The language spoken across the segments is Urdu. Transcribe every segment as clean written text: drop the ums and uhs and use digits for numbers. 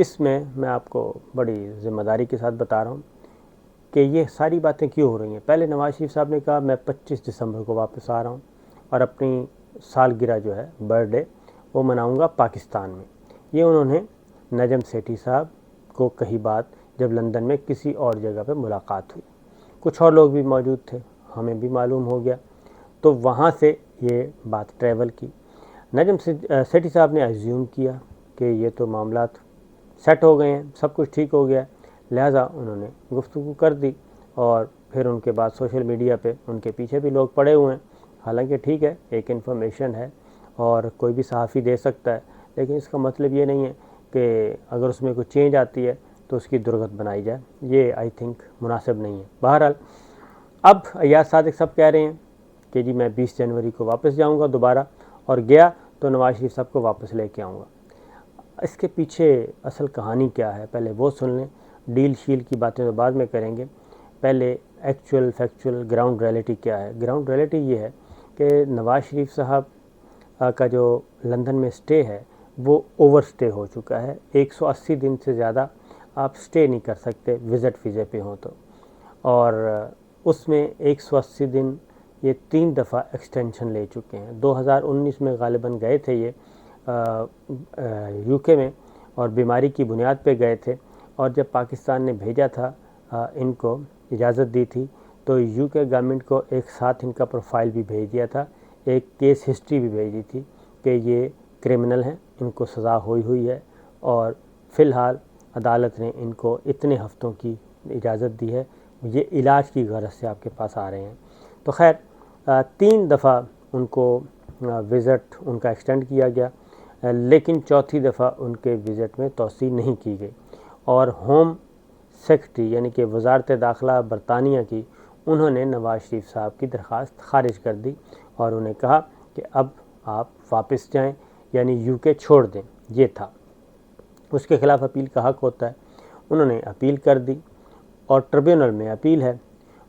اس میں آپ کو بڑی ذمہ داری کے ساتھ بتا رہا ہوں کہ یہ ساری باتیں کیوں ہو رہی ہیں۔ پہلے نواز شریف صاحب نے کہا میں 25 دسمبر کو واپس آ رہا ہوں اور اپنی سالگرہ جو ہے برتھ ڈے وہ مناؤں گا پاکستان میں۔ یہ انہوں نے نجم سیٹھی صاحب کو کہی بات جب لندن میں کسی اور جگہ پہ ملاقات ہوئی، کچھ اور لوگ بھی موجود تھے، ہمیں بھی معلوم ہو گیا، تو وہاں سے یہ بات ٹریول کی۔ نجم سیٹھی صاحب نے ایزیوم کیا کہ یہ تو معاملات سیٹ ہو گئے ہیں، سب کچھ ٹھیک ہو گیا، لہٰذا انہوں نے گفتگو کر دی، اور پھر ان کے بعد سوشل میڈیا پہ ان کے پیچھے بھی لوگ پڑے ہوئے ہیں۔ حالانکہ ٹھیک ہے، ایک انفارمیشن ہے اور کوئی بھی صحافی دے سکتا ہے، لیکن اس کا مطلب یہ نہیں ہے کہ اگر اس میں کوئی چینج آتی ہے تو اس کی درگت بنائی جائے، یہ آئی تھنک مناسب نہیں ہے۔ بہرحال اب ایاز صادق صاحب کہہ رہے ہیں کہ جی میں 20 جنوری کو واپس جاؤں گا دوبارہ، اور گیا تو نواز شریف صاحب کو واپس لے کے آؤں گا۔ اس کے پیچھے اصل کہانی کیا ہے پہلے وہ سن لیں، ڈیل شیل کی باتیں تو بعد میں کریں گے، پہلے ایکچوئل فیکچوئل گراؤنڈ ریئلٹی کیا ہے۔ گراؤنڈ ریئلٹی یہ ہے کہ نواز شریف صاحب کا جو لندن میں سٹے ہے وہ اوور سٹے ہو چکا ہے۔ 180 دن سے زیادہ آپ سٹے نہیں کر سکتے وزٹ ویزے پہ ہوں تو، اور اس میں 180 دن یہ 3 دفعہ ایکسٹینشن لے چکے ہیں۔ 2019 میں غالباً گئے تھے یہ یو کے میں، اور بیماری کی بنیاد پہ گئے تھے، اور جب پاکستان نے بھیجا تھا ان کو اجازت دی تھی تو یو کے گورنمنٹ کو ایک ساتھ ان کا پروفائل بھی بھیج دیا تھا، ایک کیس ہسٹری بھی بھیجی تھی کہ یہ کرمنل ہیں، ان کو سزا ہوئی ہے، اور فی الحال عدالت نے ان کو اتنے ہفتوں کی اجازت دی ہے، یہ علاج کی غرض سے آپ کے پاس آ رہے ہیں۔ تو خیر 3 دفعہ ان کو وزٹ ان کا ایکسٹینڈ کیا گیا، لیکن چوتھی دفعہ ان کے وزٹ میں توسیع نہیں کی گئی، اور ہوم سیکرٹری یعنی کہ وزارت داخلہ برطانیہ کی، انہوں نے نواز شریف صاحب کی درخواست خارج کر دی، اور انہیں کہا کہ اب آپ واپس جائیں، یعنی یو کے چھوڑ دیں۔ یہ تھا، اس کے خلاف اپیل کا حق ہوتا ہے، انہوں نے اپیل کر دی، اور ٹریبیونل میں اپیل ہے،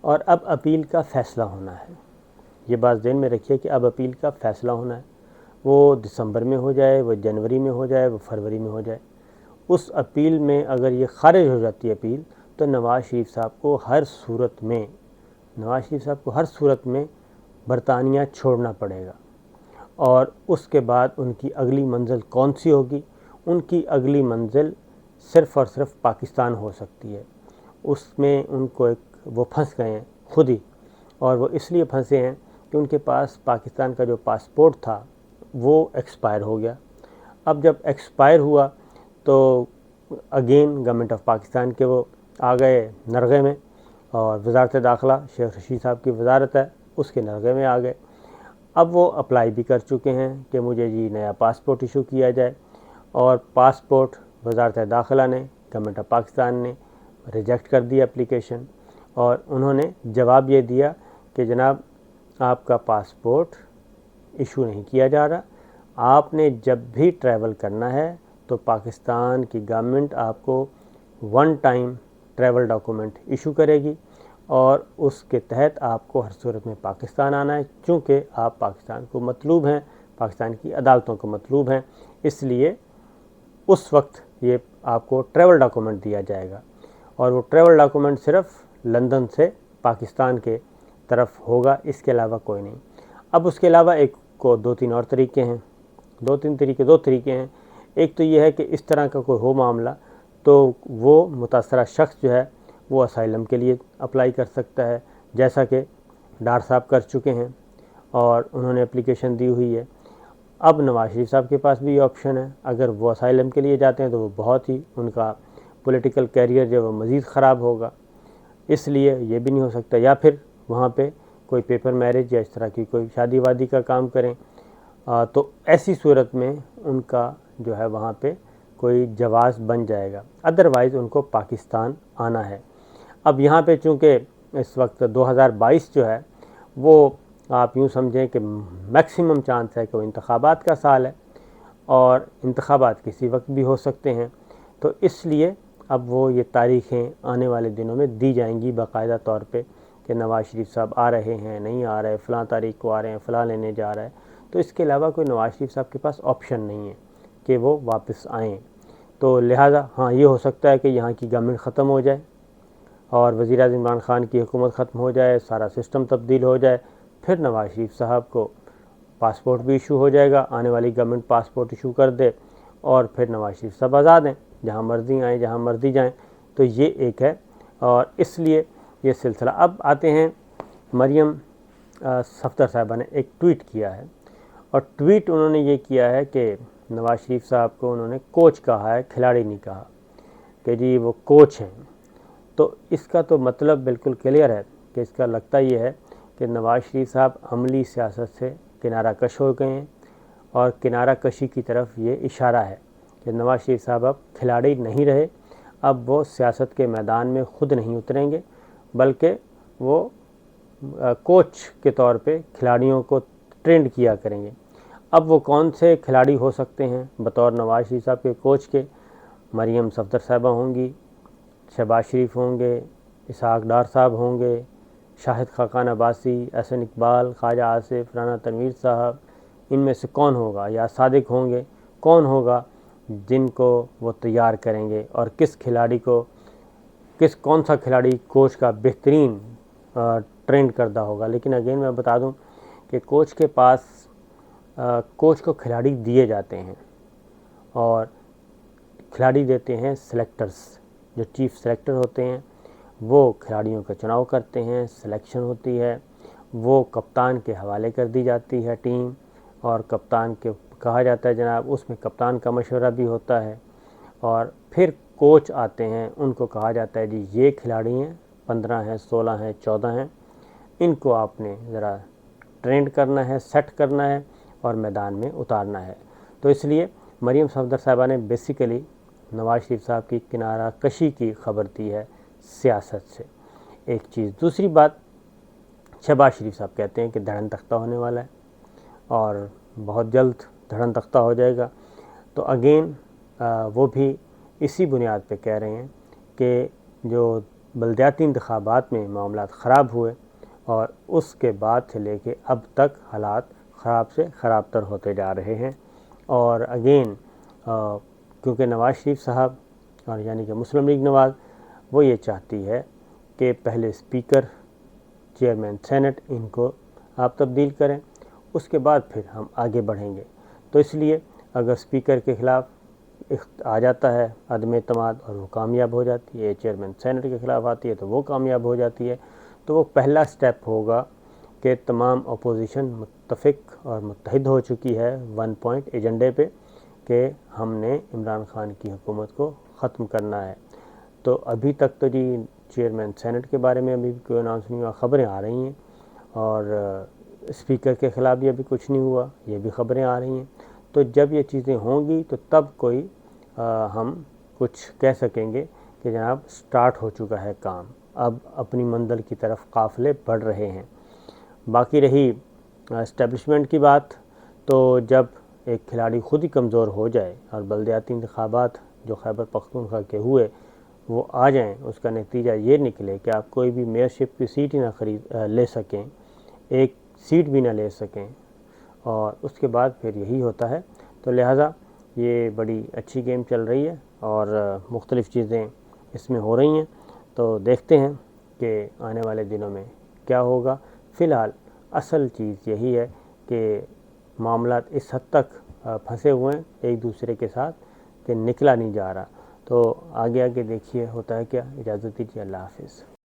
اور اب اپیل کا فیصلہ ہونا ہے۔ یہ بات ذہن میں رکھیے کہ اب اپیل کا فیصلہ ہونا ہے، وہ دسمبر میں ہو جائے، وہ جنوری میں ہو جائے، وہ فروری میں ہو جائے۔ اس اپیل میں اگر یہ خارج ہو جاتی ہے اپیل، تو نواز شریف صاحب کو ہر صورت میں برطانیہ چھوڑنا پڑے گا، اور اس کے بعد ان کی اگلی منزل کون سی ہوگی؟ ان کی اگلی منزل صرف اور صرف پاکستان ہو سکتی ہے۔ اس میں ان کو وہ پھنس گئے ہیں خود ہی، اور وہ اس لیے پھنسے ہیں کہ ان کے پاس پاکستان کا جو پاسپورٹ تھا وہ ایکسپائر ہو گیا۔ اب جب ایکسپائر ہوا تو اگین گورنمنٹ آف پاکستان کے وہ آ گئے نرغے میں، اور وزارت داخلہ شیخ رشید صاحب کی وزارت ہے، اس کے نرغے میں آ گئے۔ اب وہ اپلائی بھی کر چکے ہیں کہ مجھے جی نیا پاسپورٹ ایشو کیا جائے، اور پاسپورٹ وزارت داخلہ نے، گورنمنٹ آف پاکستان نے ریجیکٹ کر دیا اپلیکیشن، اور انہوں نے جواب یہ دیا کہ جناب آپ کا پاسپورٹ ایشو نہیں کیا جا رہا، آپ نے جب بھی ٹریول کرنا ہے تو پاکستان کی گورنمنٹ آپ کو 1 ٹائم ٹریول ڈاکومنٹ ایشو کرے گی، اور اس کے تحت آپ کو ہر صورت میں پاکستان آنا ہے، چونکہ آپ پاکستان کو مطلوب ہیں، پاکستان کی عدالتوں کو مطلوب ہیں، اس لیے اس وقت یہ آپ کو ٹریول ڈاکومنٹ دیا جائے گا، اور وہ ٹریول ڈاکومنٹ صرف لندن سے پاکستان کے طرف ہوگا، اس کے علاوہ کوئی نہیں۔ اب اس کے علاوہ ایک کو 2-3 اور طریقے ہیں، 2 طریقے ہیں۔ ایک تو یہ ہے کہ اس طرح کا کوئی ہو معاملہ تو وہ متاثرہ شخص جو ہے وہ اسائلم کے لیے اپلائی کر سکتا ہے، جیسا کہ ڈار صاحب کر چکے ہیں، اور انہوں نے اپلیکیشن دی ہوئی ہے۔ اب نواز شریف صاحب کے پاس بھی یہ آپشن ہے، اگر وہ اسائلم کے لیے جاتے ہیں تو وہ بہت ہی ان کا پولیٹیکل کیریئر جو وہ مزید خراب ہوگا، اس لیے یہ بھی نہیں ہو سکتا، یا پھر وہاں پہ کوئی پیپر میرج یا اس طرح کی کوئی شادی وادی کا کام کریں، تو ایسی صورت میں ان کا جو ہے وہاں پہ کوئی جواز بن جائے گا، ادروائز ان کو پاکستان آنا ہے۔ اب یہاں پہ چونکہ اس وقت 2022 جو ہے وہ آپ یوں سمجھیں کہ میکسیمم چانس ہے کہ وہ انتخابات کا سال ہے، اور انتخابات کسی وقت بھی ہو سکتے ہیں، تو اس لیے اب وہ یہ تاریخیں آنے والے دنوں میں دی جائیں گی باقاعدہ طور پہ کہ نواز شریف صاحب آ رہے ہیں، نہیں آ رہے، فلاں تاریخ کو آ رہے ہیں، فلاں لینے جا رہا ہے، تو اس کے علاوہ کوئی نواز شریف صاحب کے پاس آپشن نہیں ہے کہ وہ واپس آئیں۔ تو لہٰذا ہاں یہ ہو سکتا ہے کہ یہاں کی گورنمنٹ ختم ہو جائے اور وزیر اعظم عمران خان کی حکومت ختم ہو جائے، سارا سسٹم تبدیل ہو جائے، پھر نواز شریف صاحب کو پاسپورٹ بھی ایشو ہو جائے گا، آنے والی گورنمنٹ پاسپورٹ ایشو کر دے اور پھر نواز شریف صاحب آزاد ہیں، جہاں مرضی آئیں جہاں مرضی جائیں۔ تو یہ ایک ہے، اور اس لیے یہ سلسلہ۔ اب آتے ہیں مریم صفدر صاحبہ نے ایک ٹویٹ کیا ہے، اور ٹویٹ انہوں نے یہ کیا ہے کہ نواز شریف صاحب کو انہوں نے کوچ کہا ہے، کھلاڑی نہیں کہا کہ جی وہ کوچ ہیں۔ تو اس کا تو مطلب بالکل کلیئر ہے کہ اس کا لگتا یہ ہے کہ نواز شریف صاحب عملی سیاست سے کنارہ کش ہو گئے ہیں، اور کنارہ کشی کی طرف یہ اشارہ ہے کہ نواز شریف صاحب اب کھلاڑی نہیں رہے، اب وہ سیاست کے میدان میں خود نہیں اتریں گے، بلکہ وہ کوچ کے طور پہ کھلاڑیوں کو ٹرینڈ کیا کریں گے۔ اب وہ کون سے کھلاڑی ہو سکتے ہیں بطور نواز شریف صاحب کے کوچ کے؟ مریم صفدر صاحبہ ہوں گی، شہباز شریف ہوں گے، اسحاق ڈار صاحب ہوں گے، شاہد خاقان عباسی، احسن اقبال، خواجہ آصف، رانا تنویر صاحب، ان میں سے کون ہوگا؟ یا صادق ہوں گے؟ کون ہوگا جن کو وہ تیار کریں گے، اور کس کھلاڑی کو کون سا کھلاڑی کوچ کا بہترین ٹرینڈ کردہ ہوگا؟ لیکن اگین میں بتا دوں کہ کوچ کے پاس کوچ کو کھلاڑی دیے جاتے ہیں، اور کھلاڑی دیتے ہیں سلیکٹرز، جو چیف سلیکٹر ہوتے ہیں، وہ کھلاڑیوں کا چناؤ کرتے ہیں، سلیکشن ہوتی ہے، وہ کپتان کے حوالے کر دی جاتی ہے ٹیم، اور کپتان کے کہا جاتا ہے جناب، اس میں کپتان کا مشورہ بھی ہوتا ہے، اور پھر کوچ آتے ہیں، ان کو کہا جاتا ہے جی یہ کھلاڑی ہیں، 15 ہیں، 16 ہیں، 14 ہیں، ان کو آپ نے ذرا ٹرینڈ کرنا ہے، سیٹ کرنا ہے، اور میدان میں اتارنا ہے۔ تو اس لیے مریم صفدر صاحبہ نے بیسیکلی نواز شریف صاحب کی کنارہ کشی کی خبر دی ہے سیاست سے، ایک چیز۔ دوسری بات، شہباز شریف صاحب کہتے ہیں کہ دھڑن تختہ ہونے والا ہے، اور بہت جلد دھڑن تختہ ہو جائے گا۔ تو اگین وہ بھی اسی بنیاد پہ کہہ رہے ہیں کہ جو بلدیاتی انتخابات میں معاملات خراب ہوئے، اور اس کے بعد سے لے کے اب تک حالات خراب سے خراب تر ہوتے جا رہے ہیں، اور اگین کیونکہ نواز شریف صاحب، اور یعنی کہ مسلم لیگ نواز، وہ یہ چاہتی ہے کہ پہلے اسپیکر، چیئرمین سینٹ، ان کو آپ تبدیل کریں، اس کے بعد پھر ہم آگے بڑھیں گے۔ تو اس لیے اگر اسپیکر کے خلاف آ جاتا ہے عدم اعتماد اور وہ کامیاب ہو جاتی ہے، چیئرمین سینٹ کے خلاف آتی ہے تو وہ کامیاب ہو جاتی ہے، تو وہ پہلا سٹیپ ہوگا کہ تمام اپوزیشن متفق اور متحد ہو چکی ہے 1 پوائنٹ ایجنڈے پہ کہ ہم نے عمران خان کی حکومت کو ختم کرنا ہے۔ تو ابھی تک تو جی چیئرمین سینٹ کے بارے میں ابھی کوئی اناؤنس نہیں ہوا، خبریں آ رہی ہیں، اور اسپیکر کے خلاف بھی ابھی کچھ نہیں ہوا، یہ بھی خبریں آ رہی ہیں۔ تو جب یہ چیزیں ہوں گی تو تب کوئی ہم کچھ کہہ سکیں گے کہ جناب سٹارٹ ہو چکا ہے کام، اب اپنی منزل کی طرف قافلے بڑھ رہے ہیں۔ باقی رہی اسٹیبلشمنٹ کی بات، تو جب ایک کھلاڑی خود ہی کمزور ہو جائے اور بلدیاتی انتخابات جو خیبر پختونخوا کے ہوئے وہ آ جائیں، اس کا نتیجہ یہ نکلے کہ آپ کوئی بھی میئرشپ کی سیٹ ہی نہ لے سکیں، ایک سیٹ بھی نہ لے سکیں، اور اس کے بعد پھر یہی ہوتا ہے۔ تو لہٰذا یہ بڑی اچھی گیم چل رہی ہے، اور مختلف چیزیں اس میں ہو رہی ہیں، تو دیکھتے ہیں کہ آنے والے دنوں میں کیا ہوگا۔ فی الحال اصل چیز یہی ہے کہ معاملات اس حد تک پھنسے ہوئے ہیں ایک دوسرے کے ساتھ کہ نکلا نہیں جا رہا۔ تو آگے آگے دیکھیے ہوتا ہے کیا۔ اجازت دیجیے، اللہ حافظ۔